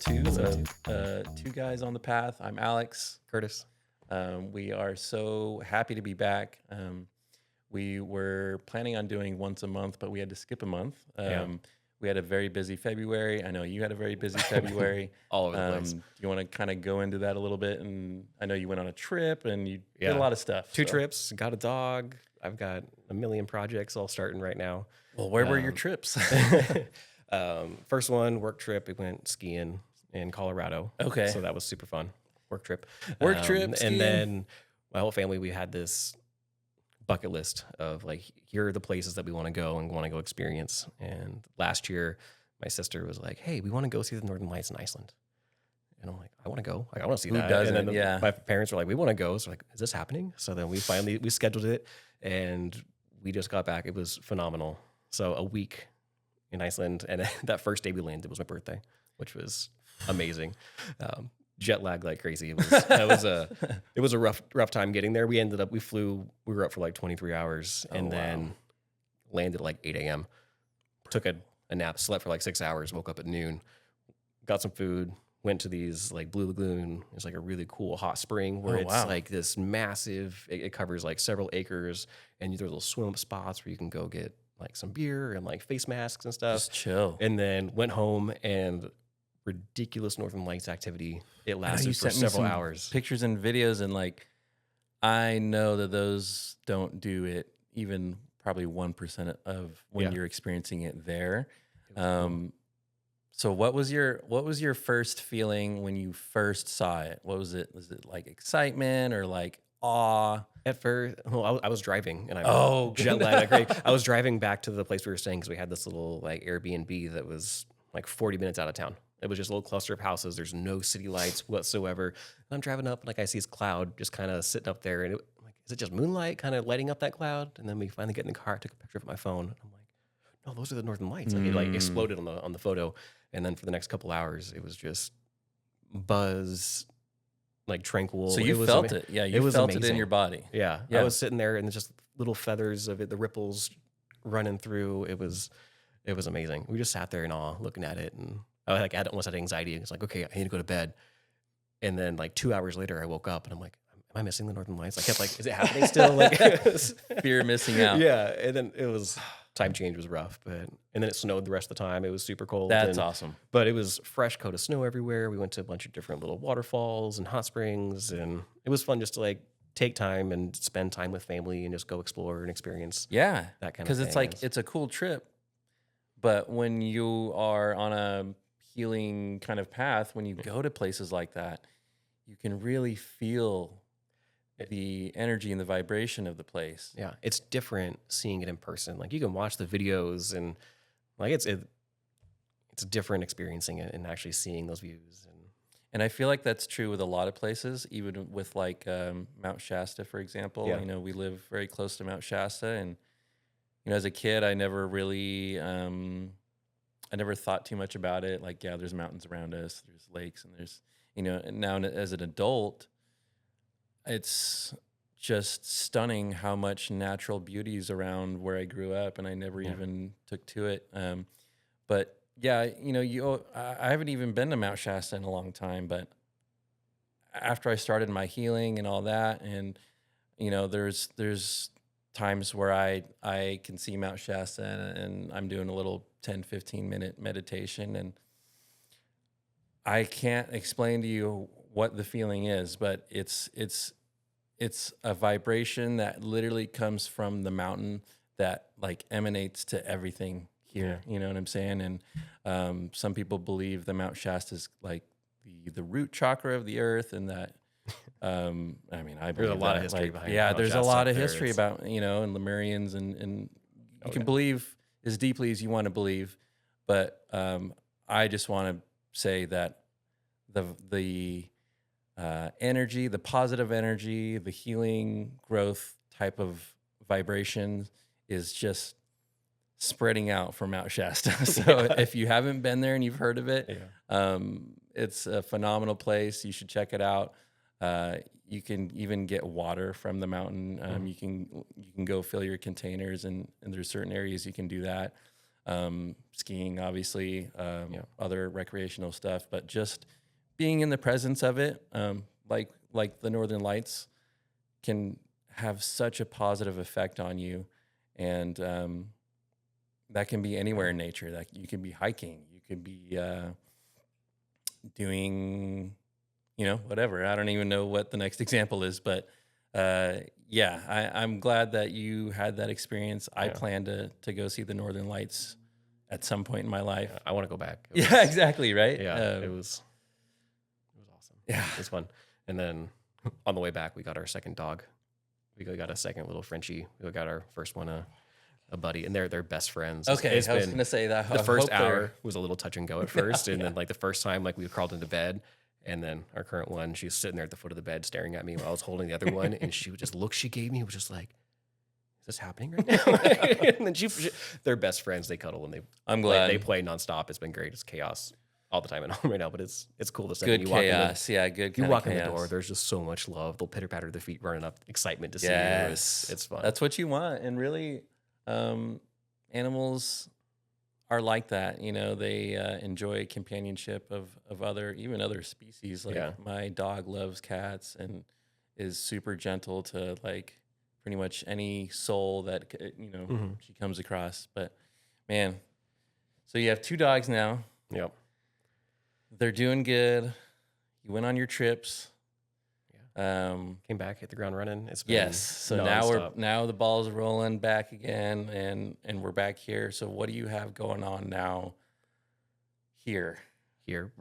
two of Two Guys on the Path. I'm Alex. Curtis. We are so happy to be back. We were planning on doing once a month, but we had to skip a month. Yeah. We had a very busy February. I know you had a very busy February. All over the place. Do you want to kind of go into that a little bit? And I know you went on a trip and you did Yeah. a lot of stuff. Two so. trips, got a dog. I've got a million projects all starting right now. Well, where were your trips? First one, work trip. We went skiing in Colorado. Okay. So that was super fun. Work trip. Work trip, skiing. And then my whole family, we had this bucket list of like, here are the places that we want to go and want to go experience. And last year, my sister was like, hey, we want to go see the Northern Lights in Iceland. And I'm like, I want to go. Like, I want to see Who that. doesn't? And then Yeah. my parents were like, we want to go. So like, is this happening? So then we scheduled it and we just got back. It was phenomenal. So a week in Iceland. And that first day we landed was my birthday, which was amazing. Jet lag like crazy. It was a rough time getting there. We were up for like 23 hours and then landed at like 8 a.m. Took a nap, slept for like 6 hours, woke up at noon, got some food, went to these like Blue Lagoon. It's like a really cool hot spring where it's like this massive, it covers like several acres and there's little swim spots where you can go get like some beer and like face masks and stuff. Just chill. And then went home and ridiculous Northern Lights activity. It lasted for several hours. Pictures and videos, and like I know that those don't do it even probably 1% of when you're experiencing it there. So what was your first feeling when you first saw it? What was it? Was it like excitement or like awe? At first, well, I was driving and I jet lagged. Like, I was driving back to the place we were staying because we had this little like Airbnb that was like 40 minutes out of town. It was just a little cluster of houses. There's no city lights whatsoever. And I'm driving up and like I see this cloud just kind of sitting up there and I'm like, is it just moonlight kind of lighting up that cloud? And then we finally get in the car, I took a picture of my phone. And I'm like, no, those are the Northern Lights. Like it like exploded on the photo. And then for the next couple hours, it was just buzz, like tranquil. So you felt it. Yeah, you felt it in your body. Yeah. I was sitting there and just little feathers of it, the ripples running through. It was amazing. We just sat there in awe looking at it. And I almost had anxiety. It's like, okay, I need to go to bed. And then like 2 hours later, I woke up and I'm like, am I missing the Northern Lights? I kept like, is it happening still? Like Fear of missing out. Yeah. And then time change was rough, and then it snowed the rest of the time. It was super cold. That's awesome. But it was fresh coat of snow everywhere. We went to a bunch of different little waterfalls and hot springs, and it was fun just to like take time and spend time with family and just go explore and experience. Yeah. That kind of thing. Because it's like, it's a cool trip. But when you are on a healing kind of path, when you go to places like that, you can really feel the energy and the vibration of the place. Yeah, it's different seeing it in person. Like you can watch the videos and like it's different experiencing it and actually seeing those views. And I feel like that's true with a lot of places, even with like Mount Shasta, for example. Yeah. You know, we live very close to Mount Shasta, and you know, as a kid, I never really, I never thought too much about it. Like, yeah, there's mountains around us, there's lakes, and there's, you know, and now as an adult, it's just stunning how much natural beauty is around where I grew up, and I never even took to it. But yeah, you know, I haven't even been to Mount Shasta in a long time, but after I started my healing and all that, and you know, there's times where I can see Mount Shasta and I'm doing a little 10, 15 minute meditation, and I can't explain to you what the feeling is, but it's a vibration that literally comes from the mountain that like emanates to everything here. You know what I'm saying? And some people believe the Mount Shasta is like the root chakra of the earth, and that I mean, I believe there's a lot that, of history like, behind yeah, Mount there's a Shasta lot up of there. history about, you know, and Lemurians, and you can believe as deeply as you want to believe, but I just want to say that the energy, the positive energy, the healing growth type of vibration is just spreading out from Mount Shasta. So if you haven't been there and you've heard of it, it's a phenomenal place. You should check it out. You can even get water from the mountain. You can go fill your containers, and there's certain areas you can do that. skiing, obviously, Yeah. other recreational stuff, but just being in the presence of it, like the Northern Lights, can have such a positive effect on you, and that can be anywhere in nature. That you can be hiking, you could be doing, whatever. I don't even know what the next example is, but yeah, I'm glad that you had that experience. I Yeah. plan to go see the Northern Lights at some point in my life. Yeah, I want to go back. Yeah, exactly, right? Yeah, it was awesome. Yeah. It was fun. And then on the way back, we got our second dog. We got a second little Frenchie. We got our first one, a buddy, and they're best friends. Okay, It's I was been gonna say that. the I first hope they're- hour was a little touch and go at first, and then like the first time, like we crawled into bed, and then our current one, she was sitting there at the foot of the bed staring at me while I was holding the other one, and she would just look she gave me was just like, "Is this happening right now?" And then they're best friends. They cuddle and I'm they glad. play nonstop. It's been great. It's chaos all the time at home right now, but it's cool to see. Good chaos. Yeah, good. You Kind walk of in the chaos. door, there's just so much love. They'll pitter patter their feet, running up, excitement to see you. Yes, It's fun. That's what you want, and really, animals are like that. They enjoy companionship of even other species. Like Yeah. my dog loves cats and is super gentle to like pretty much any soul that Mhm. she comes across. But man, so you have 2 dogs now. Yep. They're doing good. You went on your trips. Came back, hit the ground running. It's been Yes. So nonstop. now the ball's rolling back again, and we're back here. So what do you have going on now here? Here.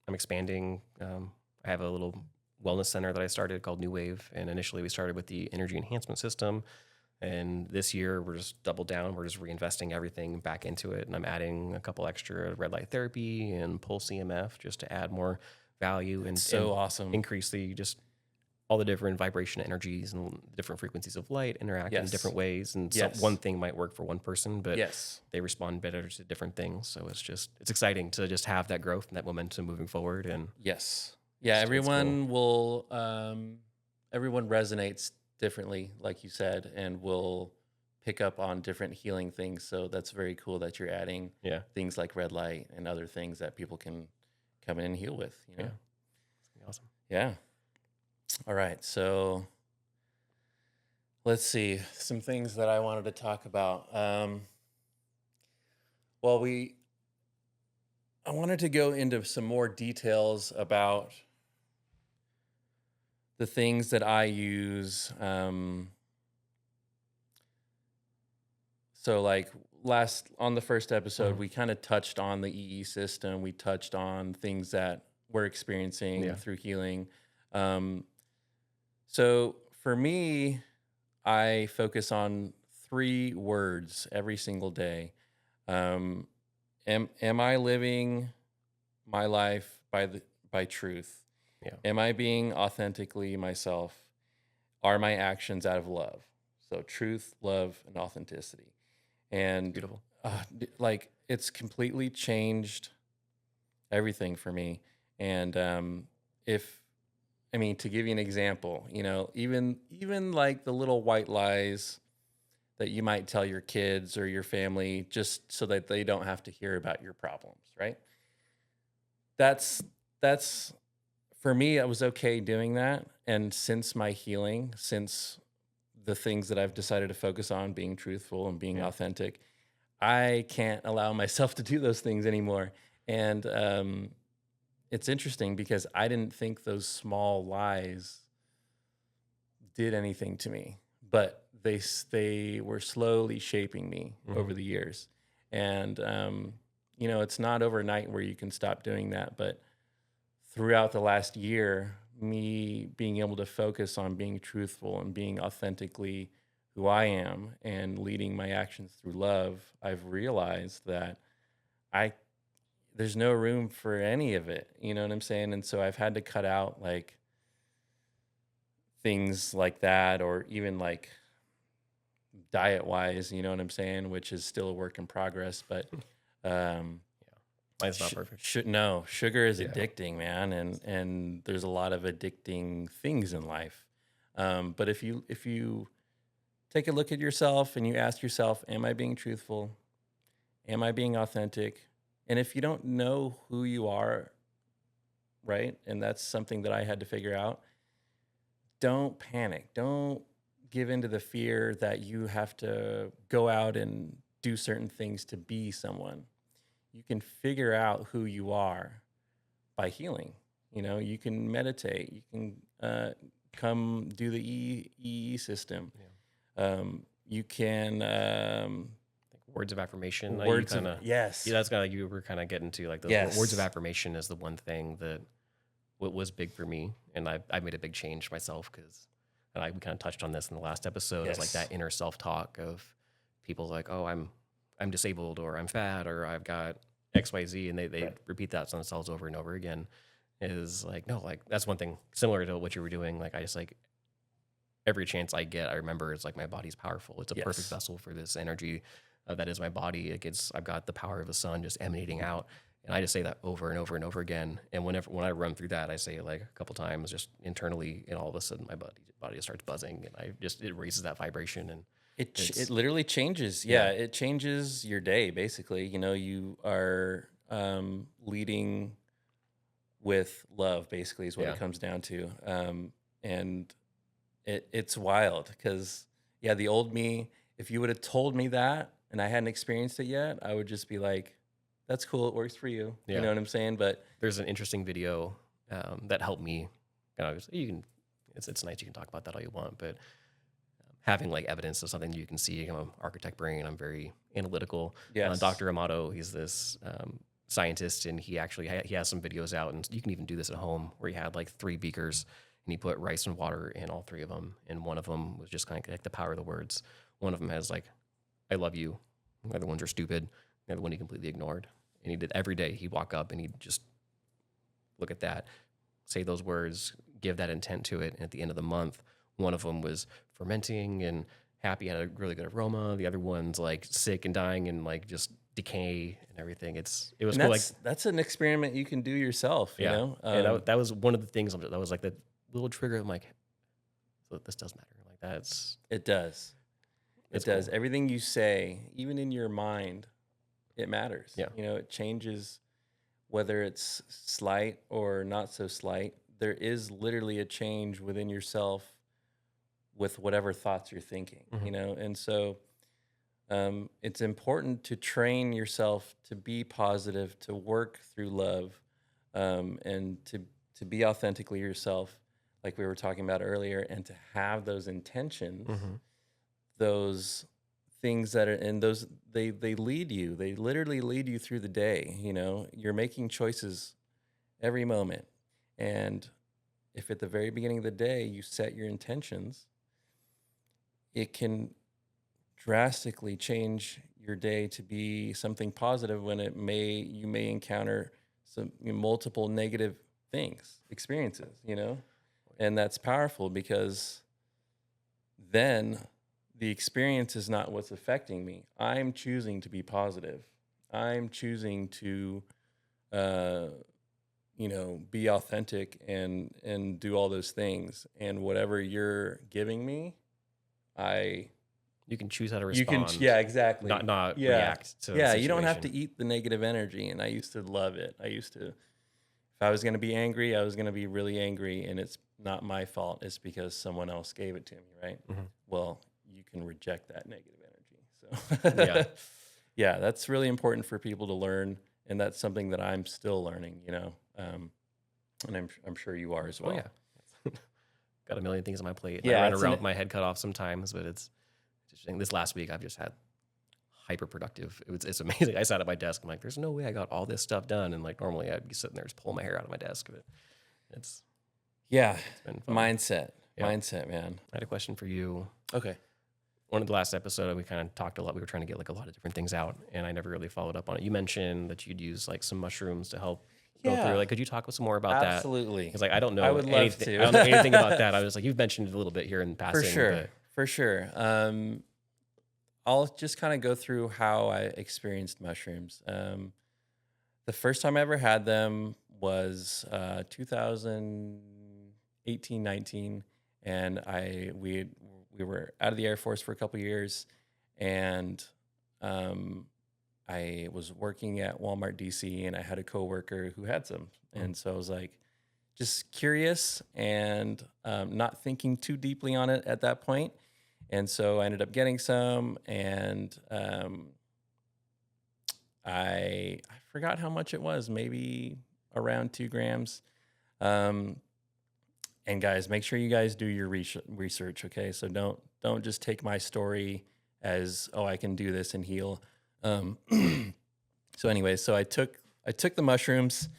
I'm expanding. I have a little wellness center that I started called New Wave, and initially we started with the Energy Enhancement System. And this year we're just doubled down. We're just reinvesting everything back into it, and I'm adding a couple extra red light therapy and pulse EMF just to add more value and So awesome. increase all the different vibration energies and different frequencies of light interact in Yes. different ways. And Yes. one thing might work for one person, but Yes. they respond better to different things. So it's exciting to just have that growth and that momentum moving forward. And Yes. Yeah, It's cool. everyone will everyone resonates differently, like you said, and will pick up on different healing things. So that's very cool that you're adding yeah, things like red light and other things that people can come in and heal with, yeah, it's gonna be awesome. Yeah. All right. So let's see some things that I wanted to talk about. Well, I wanted to go into some more details about the things that I use. So, like on the first episode, Mhm. we kind of touched on the EE system. We touched on things that we're experiencing Yeah. through healing. So for me, I focus on 3 words every single day. Um, am I living my life by truth? Yeah. Am I being authentically myself? Are my actions out of love? So truth, love, and authenticity. And Beautiful. like it's completely changed everything for me. And to give you an example, even like the little white lies that you might tell your kids or your family just so that they don't have to hear about your problems, right? That's for me, I was okay doing that. And since my healing, since the things that I've decided to focus on, being truthful and being Yeah. authentic, I can't allow myself to do those things anymore. And it's interesting because I didn't think those small lies did anything to me, but they were slowly shaping me over the years. And it's not overnight where you can stop doing that, but throughout the last year, me being able to focus on being truthful and being authentically who I am and leading my actions through love, I've realized that there's no room for any of it. You know what I'm saying? And so I've had to cut out like things like that, or even like diet wise, you know what I'm saying? Which is still a work in progress, but Mine's not perfect. Sugar is Yeah. addicting, man, and there's a lot of addicting things in life. But if you take a look at yourself and you ask yourself, am I being truthful? Am I being authentic? And if you don't know who you are, right? And that's something that I had to figure out. Don't panic. Don't give into the fear that you have to go out and do certain things to be someone. You can figure out who you are by healing. You can meditate. You can come do the EE system. You can Words of affirmation. words of yes, Yeah, that's kind of like you were kind of getting to, like those words of yes, affirmation is the one thing that what was big for me, and I made a big change myself because, and we kind of touched on this in the last episode, is like yes, that inner self talk of people like, oh, I'm disabled, or I'm fat, or I've got XYZ, and they right. repeat that to themselves over and over again. Is like, no, like that's one thing similar to what you were doing. Like I just like every chance I get, I remember it's like my body's powerful. It's a perfect Yes. vessel for this energy that is my body. I've got the power of the sun just emanating out. And I just say that over and over and over again. And when I run through that, I say it like a couple times just internally, and all of a sudden my body just starts buzzing, and it raises that vibration. And It it's, literally changes. yeah, Yeah, it changes your day basically. You are leading with love basically is what yeah, it comes down to. And it's wild because yeah, the old me, if you would have told me that and I hadn't experienced it yet, I would just be like, that's cool, it works for you. You yeah. know what I'm saying? But There's an interesting video that helped me. You can, it's nice. You can talk about that all you want, but having like evidence of something you can see. I'm an architect brain. I'm very analytical. yes. Dr. Amato, he's this scientist, and he has some videos out, and you can even do this at home, where he had like 3 beakers, and he put rice and water in all 3 of them, and one of them was just kind of like the power of the words. One of them has like, "I love you." The other ones are stupid. The other one he completely ignored. And he did every day. He'd walk up and he'd just look at that, say those words, give that intent to it. And at the end of the month, one of them was fermenting and happy, had a really good aroma. The other one's like sick and dying and like just decay and everything. It was And cool. Like, that's an experiment you can do yourself, you yeah. know? And that was one of the things that was like the little trigger. I'm like, so this does matter. Like It does. It it's does. cool. Everything you say, even in your mind, it matters. Yeah. It changes whether it's slight or not so slight. There is literally a change within yourself with whatever thoughts you're thinking, Hmm. And so it's important to train yourself to be positive, to work through love, and to be authentically yourself, like we were talking about earlier, and to have those intentions, Hmm. those things that are and those they lead you. They literally lead you through the day. You're making choices every moment, and if at the very beginning of the day you set your intentions, it can drastically change your day to be something positive when you may encounter some multiple negative experiences. And that's powerful because then the experience is not what's affecting me. I'm choosing to be positive. I'm choosing to uh be authentic and do all those things, and whatever you're giving me, I You can choose how to you can respond, yeah, exactly. not Yeah. react to the Yeah, you don't have situation. to eat the negative energy, and I used to love it. If I was going to be angry, I was going to be really angry, and it's not my fault. It's because someone else gave it to me, right? Hmm. Well, you can reject that negative Yeah. energy. So yeah, that's really important for people to learn, and that's something that I'm still learning. And I'm sure you are as Oh yeah. well. Got a million things on my plate, and I Yeah, run around with my head cut off sometimes. But it's interesting. This last week, I've just had hyper productive. It's amazing. I sat at my desk. I'm like, there's no way I got all this stuff done. And like normally, I'd be sitting there just pulling my hair out of my desk. But it's yeah, it's been fun. Yeah. mindset, man. I had a question for you. Okay. One of the last episode, we kind of talked a lot. We were trying to get like a lot of different things out, and I never really followed up on it. You mentioned that you'd use like some mushrooms to help go through. Yeah, Like, could you talk some more about that? absolutely. Because like I don't I know would love anything. I to. don't know anything about that. I was like, you've mentioned it a little bit here in For passing, sure. but For sure. I'll just kind of go through how I experienced mushrooms. The first time I ever had them was 2018, 19, and we were out of the Air Force for a couple years, and I was working at Walmart DC, and I had a coworker who had some, Mm. and so I was like, just curious and not thinking too deeply on it at that point. And so I ended up getting some, and I forgot how much it was, maybe around 2 grams. Um, and guys, make sure you guys do your research, okay? So don't just take my story as, oh, I can do this and heal. Um, so anyway, so I took the mushrooms,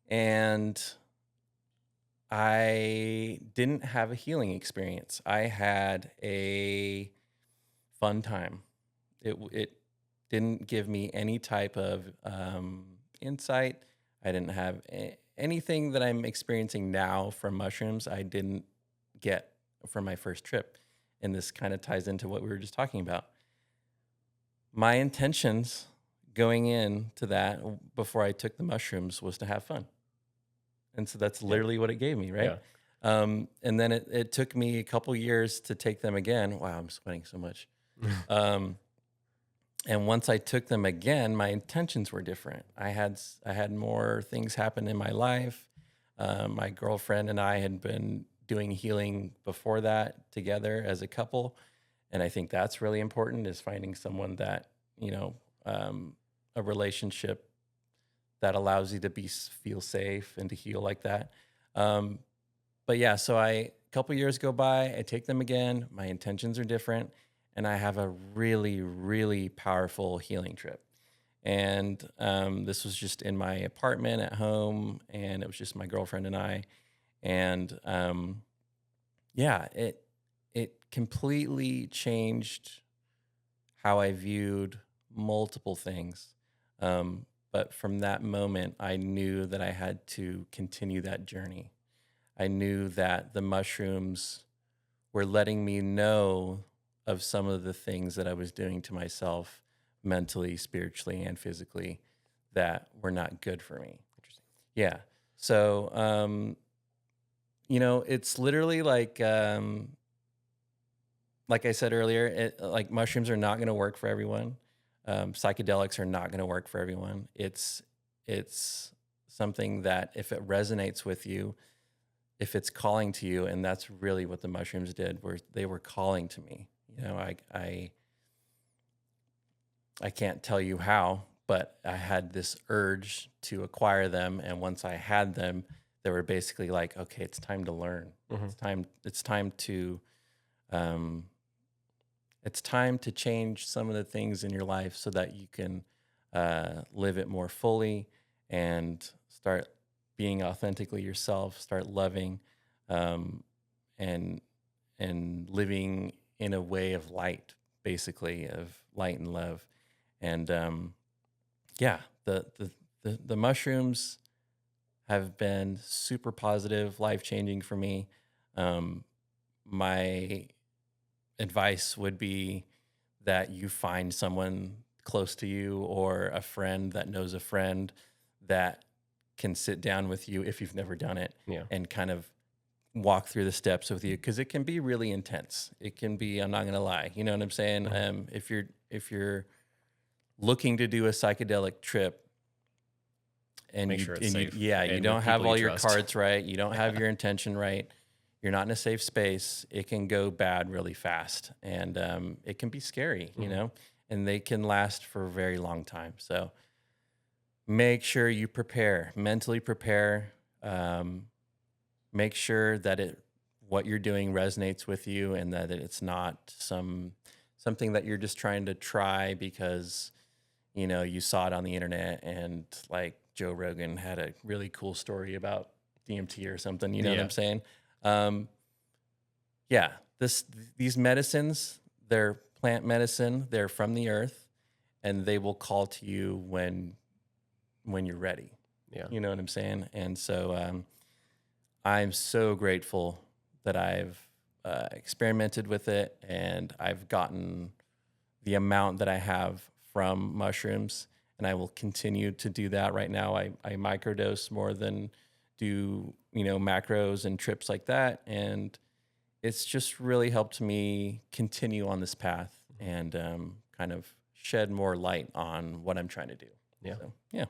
and I didn't have a healing experience. I had a fun time. It didn't give me any type of insight. I didn't have anything that I'm experiencing now from mushrooms. I didn't get from my first trip, and this kind of ties into what we were just talking about. My intentions going into that before I took the mushrooms was to have fun. And so that's Yeah. literally what it gave me, right? Yeah. And then it took me a couple years to take them again. Wow, I'm sweating so much. Um, and once I took them again, my intentions were different. I had more things happen in my life. My girlfriend and I had been doing healing before that together as a couple, and I think that's really important, is finding someone that, a relationship that allows you to feel safe and to heal like that. Um, but yeah, so a couple years go by, I take them again. My intentions are different, and I have a really, really powerful healing trip. And this was just in my apartment at home, and it was just my girlfriend and I. And yeah, it completely changed how I viewed multiple things. But from that moment, I knew that I had to continue that journey. I knew that the mushrooms were letting me know of some of the things that I was doing to myself mentally, spiritually, and physically that were not good for me. Interesting. Yeah. So, it's literally like I said earlier, like mushrooms are not going to work for everyone. Psychedelics are not going to work for everyone. It's something that if it resonates with you, if it's calling to you, and that's really what the mushrooms did, where they were calling to me. I can't tell you how, but I had this urge to acquire them, and once I had them, they were basically like, okay, it's time to learn. Hmm. Um, it's time to change some of the things in your life so that you can live it more fully and start being authentically yourself, start loving, um, and living in a way of light, basically of light and love. And yeah, the mushrooms have been super positive, life changing for me. Um, my advice would be that you find someone close to you or a friend that knows a friend that can sit down with you if you've never done it Yeah. and kind of walk through the steps with you, because it can be really intense. It can be, I'm not going to lie, you know what I'm saying? Mhm. If you're looking to do a psychedelic trip, and Make you sure it's and you safe yeah, you and with don't have people you all your trust. cards right, you don't have your intention right, you're not in a safe space, it can go bad really fast, and it can be scary, Mhm. and they can last for a very long time. So make sure you mentally prepare. Make sure that what you're doing resonates with you, and that it's not something that you're just trying to try because you saw it on the internet, and like Joe Rogan had a really cool story about DMT or something. You know what Yeah. I'm saying? Um, yeah, these medicines, they're plant medicine. They're from the earth, and they will call to you when you're ready. Yeah. You know what I'm saying? And so I'm so grateful that I've experimented with it, and I've gotten the amount that I have from mushrooms, and I will continue to do that. Right now, I microdose more than do macros and trips like that, and it's just really helped me continue on this path and kind of shed more light on what I'm trying to do. Yeah. So, yeah,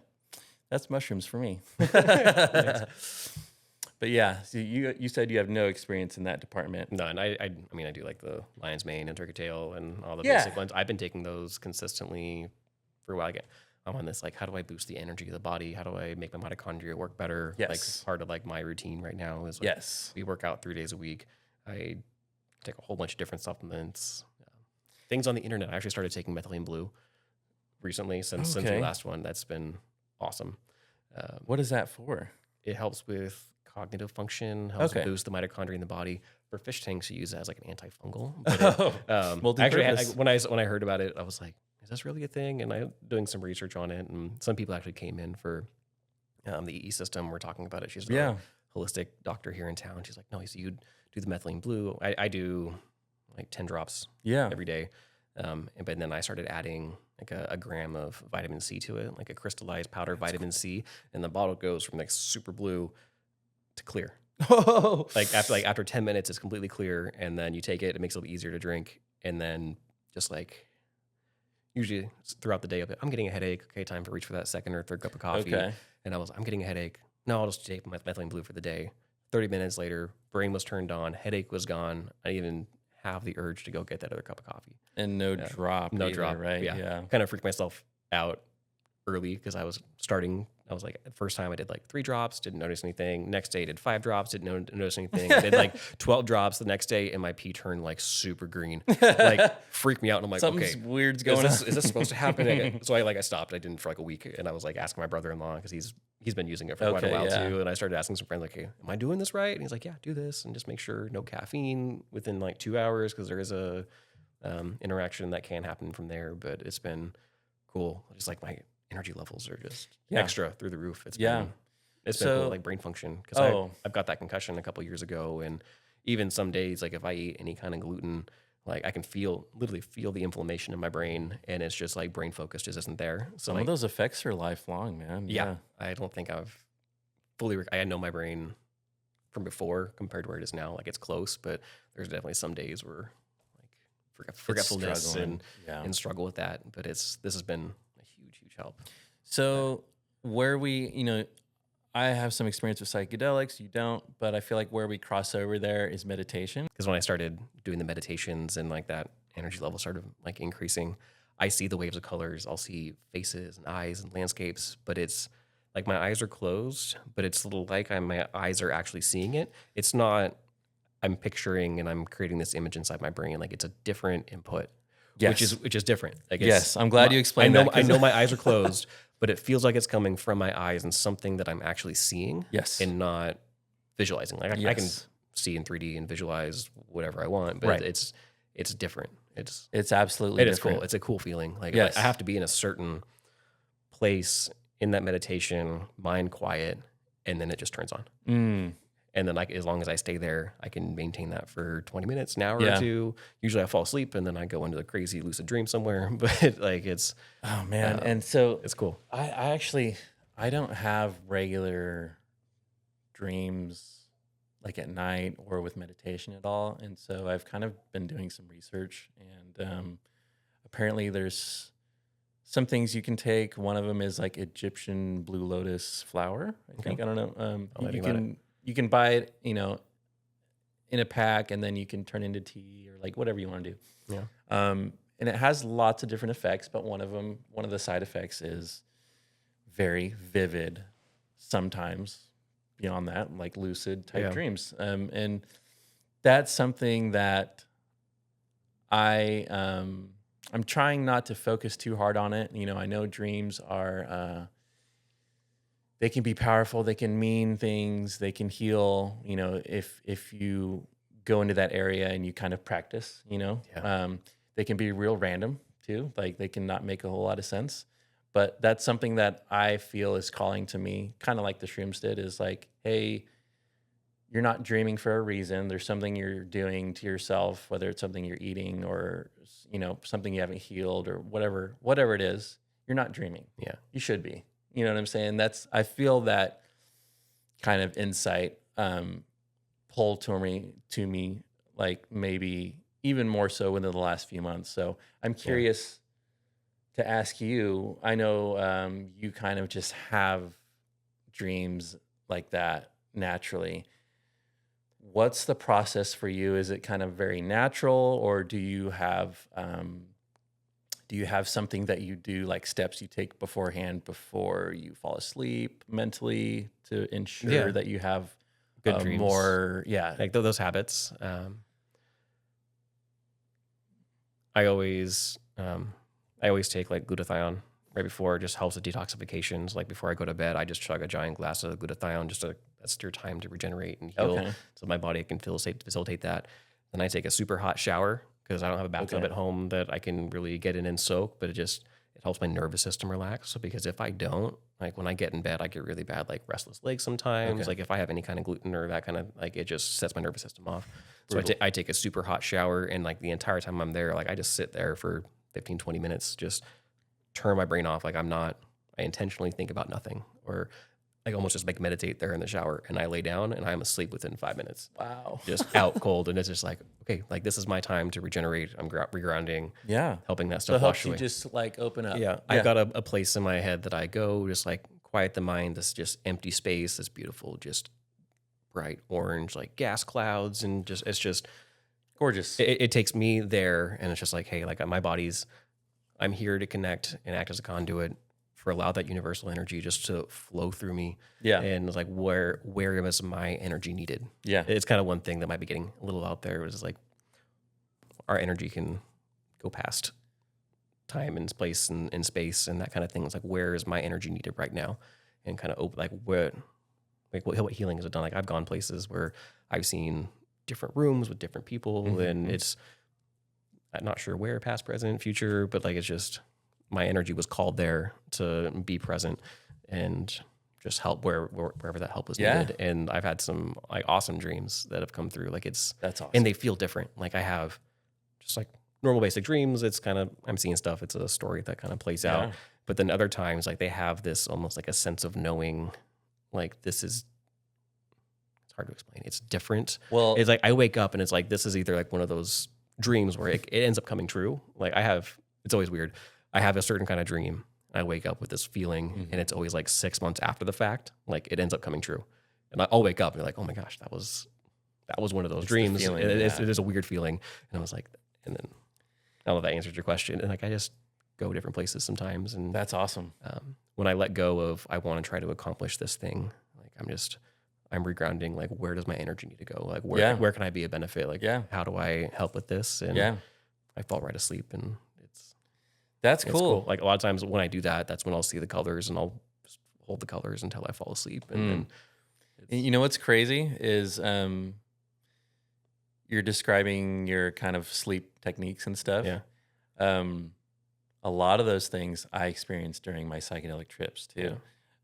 that's mushrooms for me. Nice. But yeah, so you said you have no experience in that department. No, and I mean, I do like the lion's mane and turkey tail and all the Yeah. basic ones. I've been taking those consistently for a while. Again, I'm on this like, how do I boost the energy of the body? How do I make my mitochondria work better? Like Yes. part of like my routine right now is like Yes. we work out 3 days a week. I take a whole bunch of different supplements, things on the internet. I actually started taking methylene blue recently since the Okay. last one. That's been awesome. What is that for? It helps with cognitive function, helps Okay. boost the mitochondria in the body. For fish tanks, you use it as like an antifungal. But it, actually, Multi-purpose. when I heard about it, I was like, "Is this really a thing?" And I'm doing some research on it, and some people actually came in for the EE system. We're talking about it. She's a holistic doctor here in town. She's like, "No, you do the methylene blue. I do like 10 drops every day." But then I started adding like a gram of vitamin C to it, like a crystallized powder vitamin C, and the bottle goes from like super blue to clear. Oh, Like after 10 minutes, it's completely clear, and then you take it. It makes it a little easier to drink, and then just like usually throughout the day, I'm getting a headache. Okay, time to reach for that second or third cup of coffee. Okay. And I'm getting a headache. No, I'll just take my methylene blue for the day. 30 minutes later, brain was turned on, headache was gone. I didn't even have the urge to go get that other cup of coffee. And no drop. No either, drop, right? yeah. Kind of freaked myself out early because I was like, the first time I did like 3 drops, didn't notice anything. Next day, I did 5 drops, didn't notice anything. I did like 12 drops the next day, and my pee turned like super green. Like freaked me out. And I'm like, Something's okay, weird's going on. is this supposed to happen? So I stopped. I didn't for like a week, and I was like asking my brother-in-law because he's been using it for quite a while too. And I started asking some friends like, hey, am I doing this right? And he's like, yeah, do this, and just make sure no caffeine within like 2 hours because there is a interaction that can happen from there. But it's been cool. Just like my energy levels are just extra through the roof. It's been cool, like brain function, because I've got that concussion a couple years ago, and even some days, like if I eat any kind of gluten, like I can literally feel the inflammation in my brain, and it's just like brain focus just isn't there. So Some of those effects are lifelong, man. yeah, I don't think I've fully. I know my brain from before compared to where it is now. Like it's close, but there's definitely some days where like forgetfulness and struggle with that. But this has been huge help. So where I have some experience with psychedelics, you don't, but I feel like where we cross over there is meditation. Because when I started doing the meditations and like that energy level started like increasing, I see the waves of colors. I'll see faces and eyes and landscapes, but it's like my eyes are closed, but it's like my eyes are actually seeing it. It's not, I'm picturing and I'm creating this image inside my brain. Like it's a different input. Yes. Which is different. Like yes, I'm glad you explained that. I know my eyes are closed, but it feels like it's coming from my eyes and something that I'm actually seeing. Yes. And not visualizing. Like I can see in 3D and visualize whatever I want, but it's different. It's absolutely different. Cool. It's a cool feeling. Like yes. I have to be in a certain place in that meditation, mind quiet, and then it just turns on. And then as long as I stay there, I can maintain that for 20 minutes, an hour or two. Usually I fall asleep and then I go into a crazy lucid dream somewhere. But like it's... Oh, man. And so... It's cool. I don't have regular dreams like at night or with meditation at all. And so I've kind of been doing some research. And apparently there's some things you can take. One of them is like Egyptian blue lotus flower, I think. I don't know. You can buy it, in a pack, and then you can turn into tea or like whatever you want to do. Yeah. And it has lots of different effects, but one of the side effects is very vivid, sometimes beyond that, like lucid type dreams. And that's something that I'm trying not to focus too hard on it. I know dreams are, they can be powerful. They can mean things. They can heal. If you go into that area and you kind of practice. They can be real random too. Like they can not make a whole lot of sense. But that's something that I feel is calling to me, kind of like the shrooms did. Is like, hey, you're not dreaming for a reason. There's something you're doing to yourself, whether it's something you're eating or something you haven't healed or whatever it is. You're not dreaming. Yeah, you should be. You know what I'm saying? I feel that kind of insight pull to me, like maybe even more so within the last few months. So I'm curious to ask you, I know you kind of just have dreams like that naturally. What's the process for you? Is it kind of very natural, or do you have something that you do, like steps you take beforehand before you fall asleep mentally to ensure Yeah, that you have good dreams, more, yeah, like those habits. I always I always take like glutathione right before. It just helps with detoxifications. Like before I go to bed, I just chug a giant glass of glutathione just to that's your time to regenerate and heal, okay, so my body can facilitate that. Then I take a super hot shower because I don't have a bathtub okay, at home that I can really get in and soak, but it helps my nervous system relax. So because if I don't, like when I get in bed, I get really bad like restless legs sometimes. okay, Like if I have any kind of gluten or that kind of like it just sets my nervous system off. So brutal. I take a super hot shower, and like the entire time I'm there, like I just sit there for 15, 20 minutes, just turn my brain off. Like I intentionally think about nothing, or like almost just like meditate there in the shower, and I lay down and I'm asleep within 5 minutes, Wow. just out cold. And it's just like, okay, like this is my time to regenerate. I'm regrounding, Yeah. helping that So it stuff wash helps you away. just like open up. Yeah. I've Yeah. got a place in my head that I go, just like quiet the mind, this just empty space, this beautiful, just bright orange, like gas clouds. And just, it's just, Gorgeous. it takes me there, and it's just like, hey, like my body's, I'm here to connect and act as a conduit for allow that universal energy just to flow through me. Yeah. And it's like where is my energy needed? Yeah. It's kind of one thing that might be getting a little out there. Is like our energy can go past time and place and space and that kind of thing. It's like, where is my energy needed right now? And kind of open, like what healing has it done? Like I've gone places where I've seen different rooms with different people, and it's, I'm not sure where, past, present, future, but like it's just my energy was called there to be present and just help wherever that help was Yeah. needed. And I've had some like awesome dreams that have come through. Like it's, That's awesome. and they feel different. Like I have just like normal basic dreams. It's kind of, I'm seeing stuff. It's a story that kind of plays out. Yeah. But then other times, like they have this almost like a sense of knowing, like this is, it's hard to explain. It's different. Well, It's like I wake up and it's like this is either like one of those dreams where it ends up coming true. Like it's always weird. I have a certain kind of dream. I wake up with this feeling, and it's always like 6 months after the fact. Like it ends up coming true, and I'll wake up and be like, oh my gosh, that was one of those the dreams. feeling, And yeah. it is a weird feeling, and I was like, and then I don't know if that answers your question. And like I just go different places sometimes, and that's awesome. when I let go of I want to try to accomplish this thing, like I'm regrounding. Like where does my energy need to go? Like Yeah. where can I be a benefit? Like Yeah. how do I help with this? And Yeah. I fall right asleep, and That's it's cool. cool. Like a lot of times when I do that, that's when I'll see the colors, and I'll just hold the colors until I fall asleep. And then And you know what's crazy is you're describing your kind of sleep techniques and stuff. yeah, A lot of those things I experienced during my psychedelic trips too.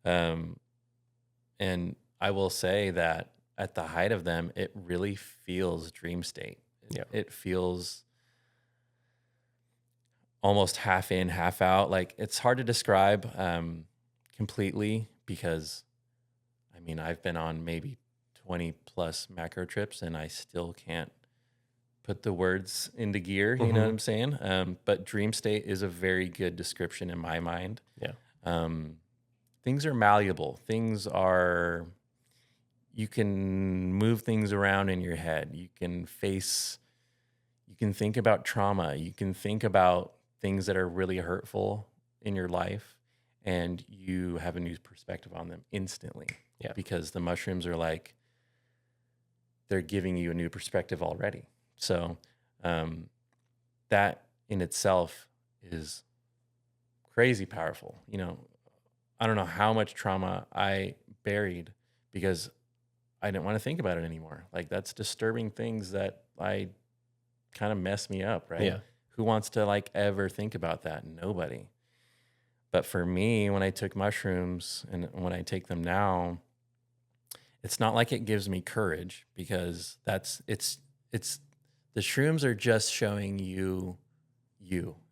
And I will say that at the height of them, it really feels dream state. Yeah. It feels almost half in, half out. Like it's hard to describe completely because, I mean, I've been on maybe 20 plus macro trips and I still can't put the words into gear. You know what I'm saying? But dream state is a very good description in my mind. yeah, Things are malleable. You can move things around in your head. You can think about trauma. You can think about things that are really hurtful in your life, and you have a new perspective on them instantly. Yeah. Because the mushrooms are like, they're giving you a new perspective already. So that in itself is crazy powerful. You know, I don't know how much trauma I buried because I didn't want to think about it anymore. Like that's disturbing things that I kind of mess me up, right? Yeah. Who wants to like ever think about that? Nobody. But for me, when I took mushrooms and when I take them now, it's not like it gives me courage because it's the shrooms are just showing you.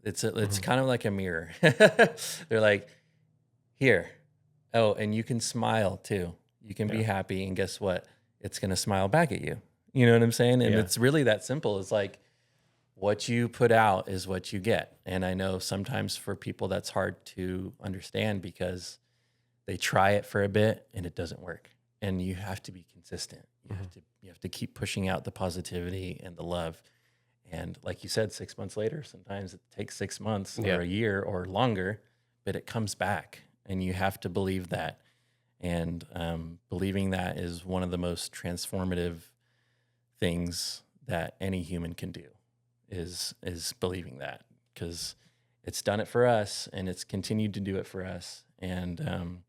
It's kind of like a mirror. They're like, here. Oh, and you can smile too. You can be happy, and guess what? It's going to smile back at you. You know what I'm saying? And Yeah. it's really that simple. It's like what you put out is what you get. And I know sometimes for people that's hard to understand because they try it for a bit and it doesn't work. And you have to be consistent. You have to keep pushing out the positivity and the love. And like you said, 6 months later, sometimes it takes 6 months or a year or longer, but it comes back. And you have to believe that. And believing that is one of the most transformative things that any human can do is believing that, because it's done it for us and it's continued to do it for us. And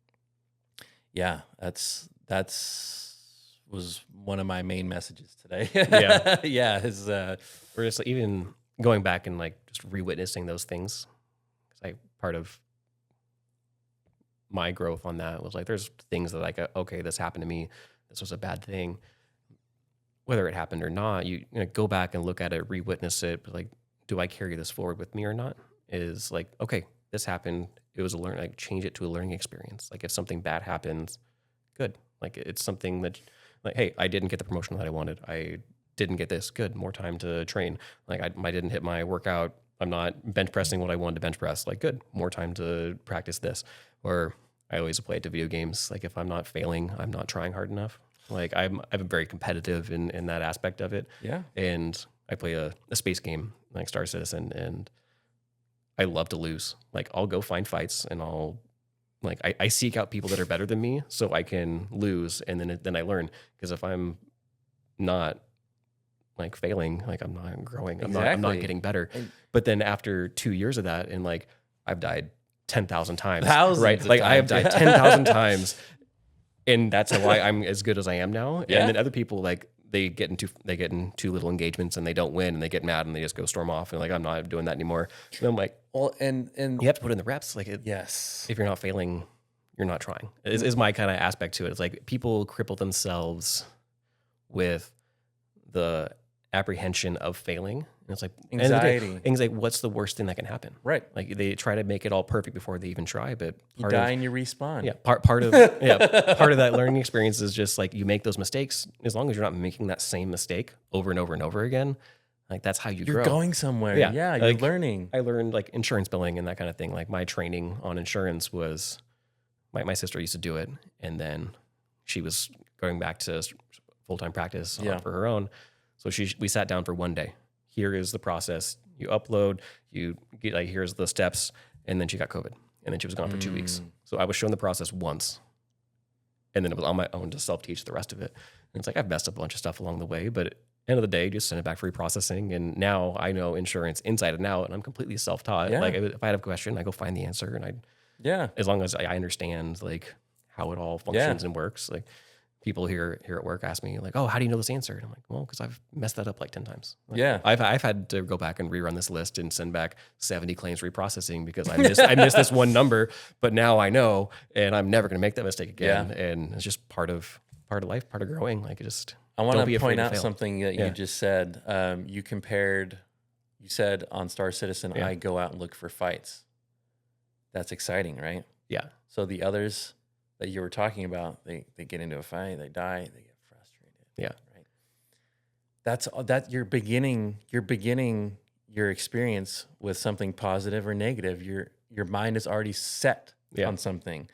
yeah, that's was one of my main messages today. Yeah. Yeah. Is Or just even going back and like just re-witnessing those things. Because part of my growth on that was like, there's things that like, okay, this happened to me. This was a bad thing. Whether it happened or not, you know, go back and look at it, re-witness it. But like, do I carry this forward with me or not? Is like, okay, this happened. It was a learn. Like, change it to a learning experience. Like, if something bad happens, good. Like, it's something that, like, hey, I didn't get the promotion that I wanted. I didn't get this. Good. More time to train. Like, I didn't hit my workout. I'm not bench pressing what I wanted to bench press. Like, good. More time to practice this. Or I always play it to video games. Like, if I'm not failing, I'm not trying hard enough. Like, I'm very competitive in that aspect of it. Yeah. And I play a space game like Star Citizen, and I love to lose. Like, I'll go find fights, and I'll like I seek out people that are better than me so I can lose, and then I learn. Because if I'm not like failing, like I'm not growing, I'm not getting better. But then after 2 years of that, and like I've died 10,000 times, right? Like I have died 10,000 times. And that's why I'm as good as I am now. Yeah. And then other people, like, they get in too little engagements and they don't win and they get mad and they just go storm off and like, I'm not doing that anymore. And I'm like, well, and you have to put in the reps. Like, yes, if you're not failing, you're not trying. Is my kind of aspect to it. It's like people cripple themselves with the apprehension of failing. And it's like anxiety. Anxiety. What's the worst thing that can happen? Right. Like, they try to make it all perfect before they even try, but you die and you respawn. Yeah, part of that learning experience is just like, you make those mistakes. As long as you're not making that same mistake over and over and over again, like, that's how you're grow. going somewhere. Yeah, you're like, learning. I learned like insurance billing and that kind of thing. Like, my training on insurance was my sister used to do it, and then she was going back to full-time practice for her own. So we sat down for one day. Here is the process. You upload, you get like, here's the steps. And then she got COVID. And then she was gone for 2 weeks. So I was shown the process once. And then it was on my own to self-teach the rest of it. And it's like, I've messed up a bunch of stuff along the way, but at the end of the day, just send it back for reprocessing. And now I know insurance inside and out, and I'm completely self-taught. Yeah. Like, if I had a question, I go find the answer. And as long as I understand like how it all functions and works. Like, people here at work ask me like, oh, how do you know this answer? And I'm like, well, because I've messed that up like 10 times. Like, I've had to go back and rerun this list and send back 70 claims reprocessing because I missed this one number, but now I know, and I'm never going to make that mistake again. And it's just part of life, part of growing. Like, I want to point out something that you just said. You said on Star Citizen, I go out and look for fights. That's exciting, right? Yeah. So the others that you were talking about, they get into a fight, they die, they get frustrated. Yeah. Right. You're beginning your experience with something positive or negative. Your mind is already set on something.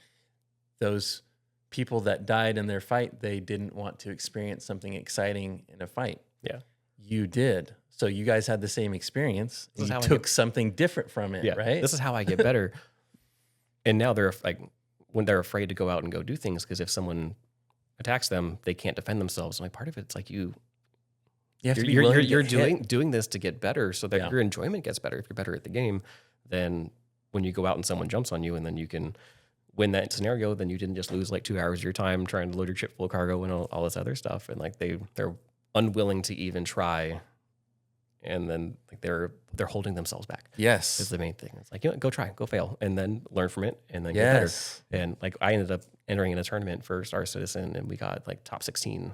Those people that died in their fight, they didn't want to experience something exciting in a fight. Yeah. You did. So you guys had the same experience. You took something different from it, right? This is how I get better. And now they're like, when they're afraid to go out and go do things, because if someone attacks them, they can't defend themselves. And like, part of it's like you're doing this to get better, so that your enjoyment gets better. If you're better at the game, then when you go out and someone jumps on you, and then you can win that scenario, then you didn't just lose like 2 hours of your time trying to load your ship full of cargo and all this other stuff. And like they're unwilling to even try. And then like they're holding themselves back. Yes, is the main thing. It's like, go try, go fail, and then learn from it, and then get better. And like, I ended up entering in a tournament for Star Citizen, and we got like top 16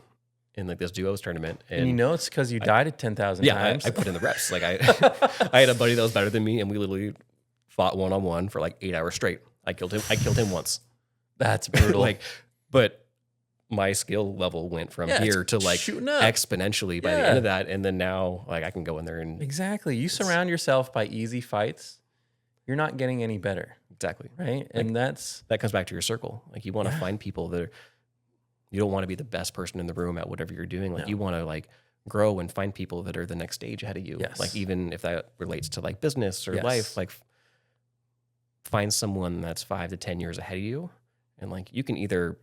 in like this duos tournament. And you know, it's because you died at 10,000 times. I put in the reps. Like, I had a buddy that was better than me, and we literally fought 1-on-1 for like 8 hours straight. I killed him once. That's brutal. But my skill level went from Yeah, it's here to like shooting up. exponentially by the end Yeah, of that. And then now like I can go in there and exactly. You it's surround yourself by easy fights, you're not getting any better, exactly right? like And that's that comes back to your circle. Like you want to yeah, find people that you don't want to be the best person in the room at whatever you're doing. Like you no, want to like grow and find people that are the next stage ahead of you. Like yes, even if that relates to like business or life, yes, like find someone that's 5 to 10 years ahead of you. And like you can either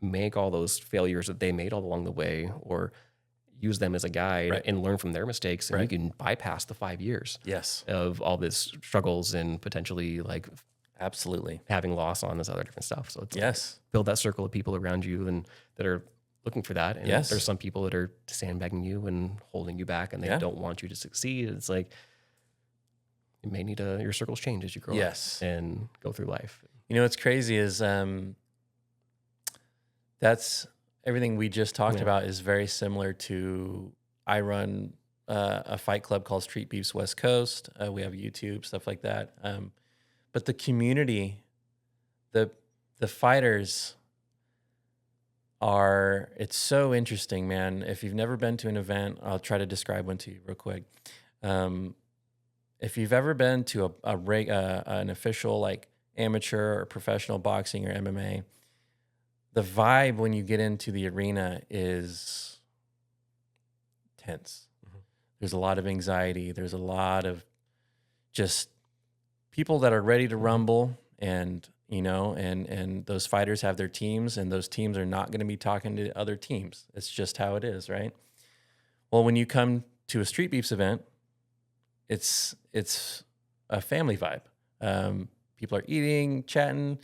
make all those failures that they made all along the way or use them as a guide right, and learn from their mistakes. And you right, can bypass the 5 years yes, of all this struggles and potentially like absolutely, having loss on this other different stuff. So it's like yes, build that circle of people around you and that are looking for that. And there's yes, some people that are sandbagging you and holding you back and they yeah, don't want you to succeed. It's like you may need your circles change as you grow up yes. and go through life. You know what's crazy is that's everything we just talked Yeah. about is very similar to I run a fight club called Street Beefs West Coast. We have YouTube stuff like that. But the community, the the fighters are it's so interesting, man. If you've never been to an event, I'll try to describe one to you real quick. Um, if you've ever been to an official like amateur or professional boxing or MMA, the vibe when you get into the arena is tense. Mhm. There's a lot of anxiety. There's a lot of just people that are ready to Mhm. rumble, and and those fighters have their teams, and those teams are not going to be talking to other teams. It's just how it is, right? Well, when you come to a Street Beefs event, it's a family vibe. People are eating, chatting.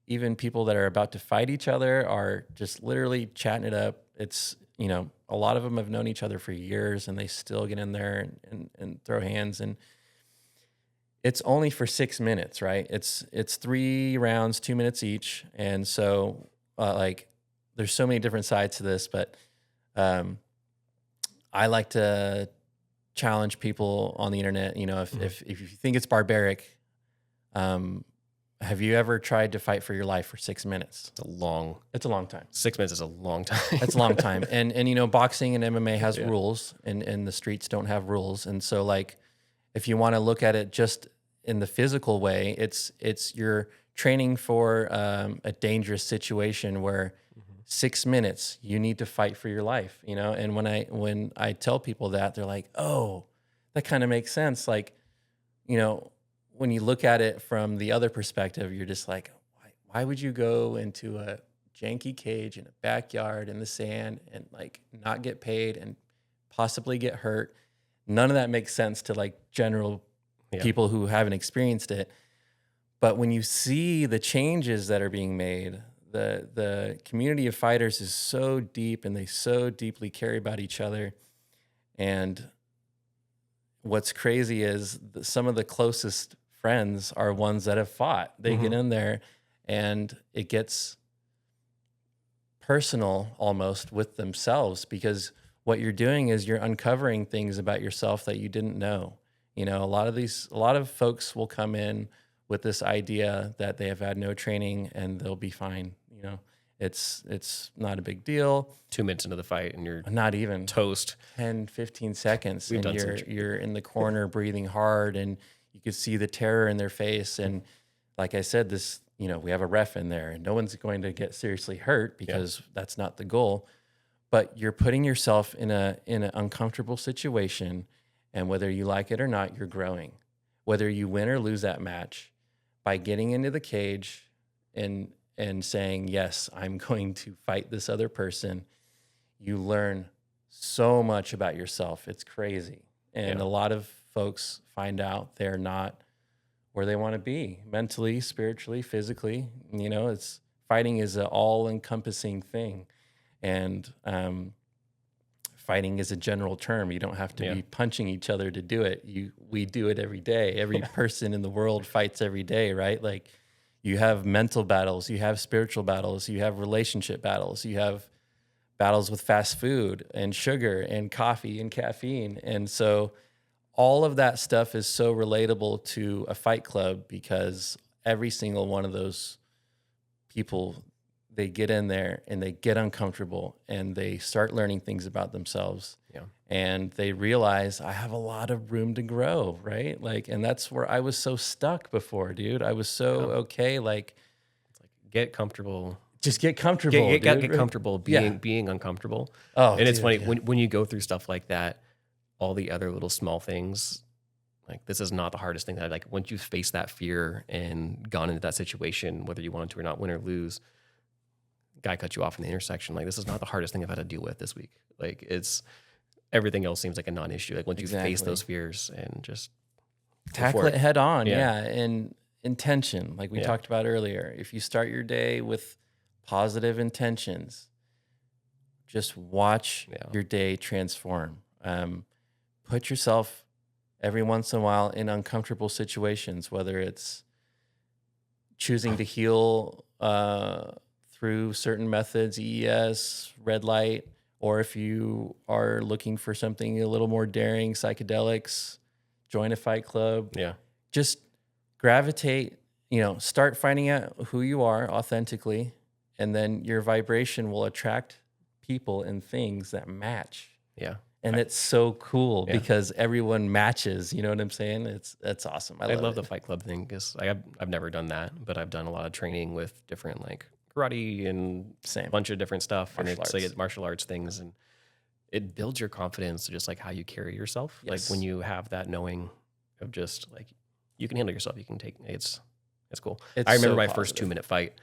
Even people that are about to fight each other are just literally chatting it up. It's a lot of them have known each other for years, and they still get in there and throw hands. And it's only for 6 minutes, right? It's 3 rounds, 2 minutes each, and so like there's so many different sides to this, but um, I like to challenge people on the internet. Mhm. If you think it's barbaric, um, have you ever tried to fight for your life for 6 minutes? It's a long It's a long time. 6 minutes is a long time. That's a long time. And boxing and MMA has Yeah. rules, and the streets don't have rules. And so like if you want to look at it just in the physical way, it's you're training for a dangerous situation where Mhm. 6 minutes you need to fight for your life. And when I tell people that, they're like, oh, that kind of makes sense. Like, you know, when you look at it from the other perspective, you're just like, why would you go into a janky cage in a backyard in the sand and like not get paid and possibly get hurt? None of that makes sense to like general Yeah. people who haven't experienced it. But when you see the changes that are being made, the community of fighters is so deep and they so deeply care about each other. And what's crazy is some of the closest friends are ones that have fought. They get Mhm. in there and it gets personal almost with themselves, because what you're doing is you're uncovering things about yourself that you didn't know. A lot of folks will come in with this idea that they have had no training and they'll be fine. It's not a big deal. 2 minutes into the fight and you're Not even toast. 10, 15 seconds, We've and done some you're in the corner breathing hard, and you could see the terror in their face. And like I said, we have a ref in there, and no one's going to get seriously hurt Yeah. because that's not the goal. But you're putting yourself in an uncomfortable situation, and whether you like it or not, you're growing. Whether you win or lose that match, by getting into the cage and saying, yes, I'm going to fight this other person, you learn so much about yourself. It's crazy. And Yeah. a lot of folks find out they're not where they want to be mentally, spiritually, physically. It's fighting is an all encompassing thing. And fighting is a general term. You don't have to Yeah. be punching each other to do it. We do it every day. Every person in the world fights every day, right? Like you have mental battles, you have spiritual battles, you have relationship battles, you have battles with fast food and sugar and coffee and caffeine. And so all of that stuff is so relatable to a fight club, because every single one of those people they get in there and they get uncomfortable and they start learning things about themselves. Yeah. And they realize I have a lot of room to grow, right? Like, and that's where I was so stuck before, dude. I was so okay, like It's like get comfortable. just get comfortable, Get dude. comfortable being uncomfortable. Oh, And it's dude, funny yeah. when you go through stuff like that, all the other little small things, like this is not the hardest thing that like once you face that fear and gone into that situation, whether you wanted to or not, win or lose, guy cut you off in the intersection. Like this is not the hardest thing I've had to deal with this week. Like it's everything else seems like a non-issue. Like once you face those fears and just tackle it head on. Yeah. Yeah. And intention, like we talked about earlier. If you start your day with positive intentions, just watch your day transform. Put yourself every once in a while in uncomfortable situations, whether it's choosing to heal through certain methods, EES, red light, or if you are looking for something a little more daring, psychedelics, join a fight club. Yeah. Just gravitate, start finding out who you are authentically, and then your vibration will attract people and things that match. Yeah. And it's so cool because everyone matches. You know what I'm saying? That's awesome. I love the Fight Club thing because I've never done that, but I've done a lot of training with different like karate and a bunch of different stuff, and it's like martial arts things, and it builds your confidence, just like how you carry yourself. Yes. Like when you have that knowing of just like you can handle yourself, you can take it's cool. I remember my first 2-minute fight.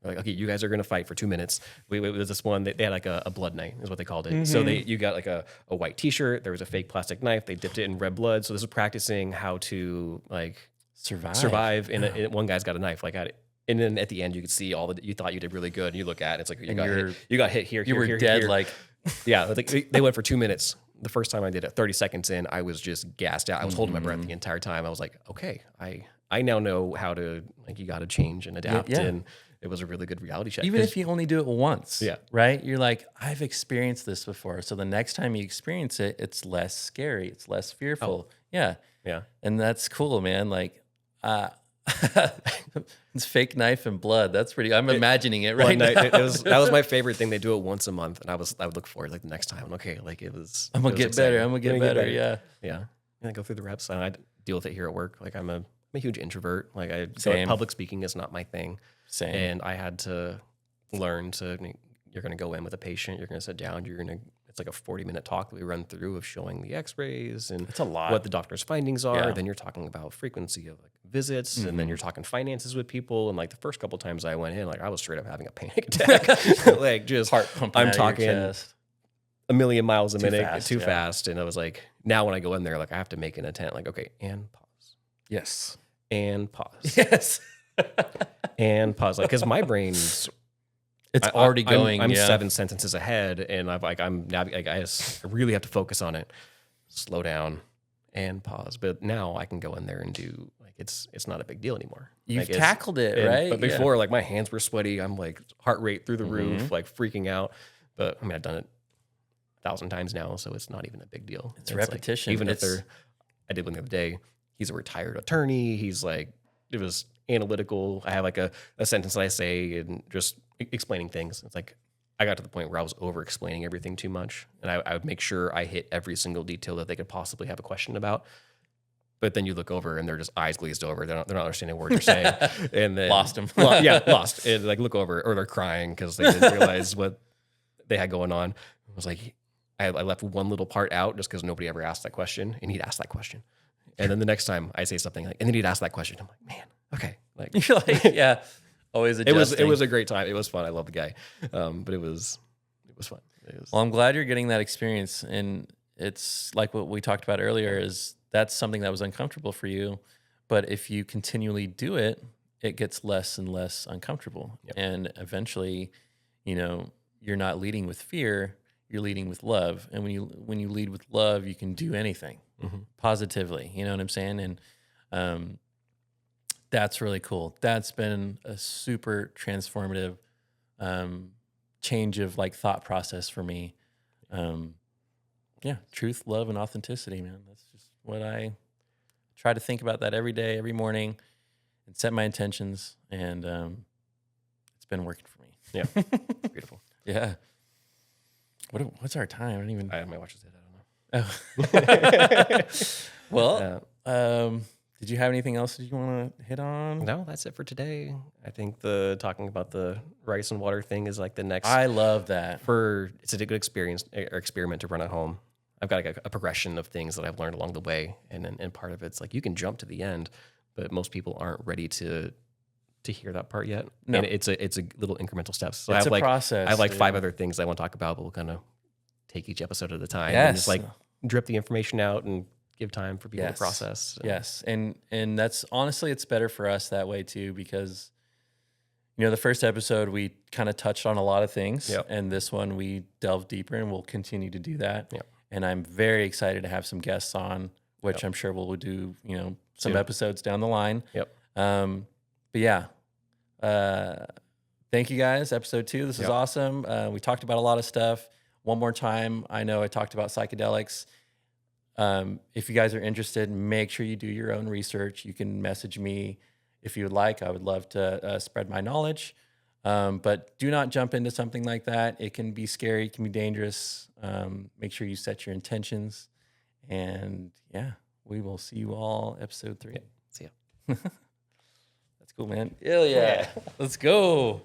Like, okay, you guys are gonna fight for 2 minutes. It was this one they had like a blood night, is what they called it. Mm-hmm. So you got like a white T-shirt. There was a fake plastic knife. They dipped it in red blood. So this was practicing how to like survive. And one guy's got a knife. Like, and then at the end, you could see all you thought you did really good. And you look at it, it's like you got hit here. You were dead. Like, yeah, like they went for 2 minutes. The first time I did it, 30 seconds in, I was just gassed out. I was holding my breath the entire time. I was like, okay, I now know how to like you got to change and adapt and. It was a really good reality check. Even if you only do it once, right? You're like, I've experienced this before. So the next time you experience it, it's less scary. It's less fearful. Oh. Yeah. Yeah. And that's cool, man. Like, it's fake knife and blood. That's pretty, I'm imagining it right now. That was my favorite thing. They do it once a month. And I would look forward like the next time. Okay. Like I'm going to get better. I'm going to get better. Yeah. Yeah. And I go through the reps and I deal with it here at work. Like I'm a huge introvert. Like public speaking is not my thing. Same. And I had to learn you're going to go in with a patient, you're going to sit down, it's like a 40-minute talk that we run through of showing the x-rays and it's a lot. What the doctor's findings are. Yeah. Then you're talking about frequency of like visits and then you're talking finances with people. And like the first couple times I went in, like I was straight up having a panic attack, like just heart pumping I'm talking a million miles a minute, too fast. Fast. And I was like, now when I go in there, like I have to make an intent, like, okay, and pause. Yes. And pause. Yes. And pause, like, because my brain's already going. I'm 7 sentences ahead, and I really have to focus on it. Slow down and pause. But now I can go in there and do like it's not a big deal anymore. You've tackled it, right? But before, like my hands were sweaty. I'm like heart rate through the roof, like freaking out. But I mean, I've done it 1,000 times now, so it's not even a big deal. It's repetition. Like, I did one the other day. He's a retired attorney. He's like, it was analytical. I have like a sentence that I say and just explaining things. It's like I got to the point where I was over explaining everything too much, and I would make sure I hit every single detail that they could possibly have a question about. But then you look over and they're just eyes glazed over. They're not understanding what you're saying, and then lost them. Lost. And like look over, or they're crying because they didn't realize what they had going on. I was like, I left one little part out just because nobody ever asked that question, and he'd ask that question. And then the next time I say something like, and then he'd ask that question. I'm like, man, okay. Like, you're like, yeah, always adjusting. It was a great time. It was fun. I love the guy. But it was fun. Well, I'm glad you're getting that experience. And it's like what we talked about earlier is that's something that was uncomfortable for you. But if you continually do it, it gets less and less uncomfortable. Yep. And eventually, you're not leading with fear, you're leading with love. And when you lead with love, you can do anything positively. You know what I'm saying? And that's really cool. That's been a super transformative change of like thought process for me. Truth, love, and authenticity, man. That's just what I try to think about that every day, every morning, and set my intentions. And it's been working for me. Yeah, it's beautiful. Yeah. What's our time? I don't even. My watch is dead. I don't know. Well, did you have anything else that you want to hit on? No, that's it for today. I think talking about the rice and water thing is like the next. I love that. It's a good experience or experiment to run at home. I've got like a progression of things that I've learned along the way, and part of it's like you can jump to the end, but most people aren't ready to hear that part yet. No. And it's a little incremental steps. So It's I have a process. I have like dude. 5 other things I want to talk about, but we'll kind of take each episode at a time. Yes. And just like drip the information out and give time for people to process. So. Yes. And that's honestly, it's better for us that way too, because, you know, the first episode, we kind of touched on a lot of things. Yep. And this one, we delved deeper, and we'll continue to do that. Yep. And I'm very excited to have some guests on, which Yep. I'm sure we'll do, you know, some Soon. episodes down the line. Yep. But yeah, thank you guys. Episode 2. This is awesome. We talked about a lot of stuff. One more time, I know I talked about psychedelics. If you guys are interested, make sure you do your own research. You can message me if you would like. I would love to spread my knowledge. But do not jump into something like that. It can be scary. It can be dangerous. Make sure you set your intentions. And yeah, we will see you all episode 3. See ya. That's cool, man. Hell yeah. Let's go.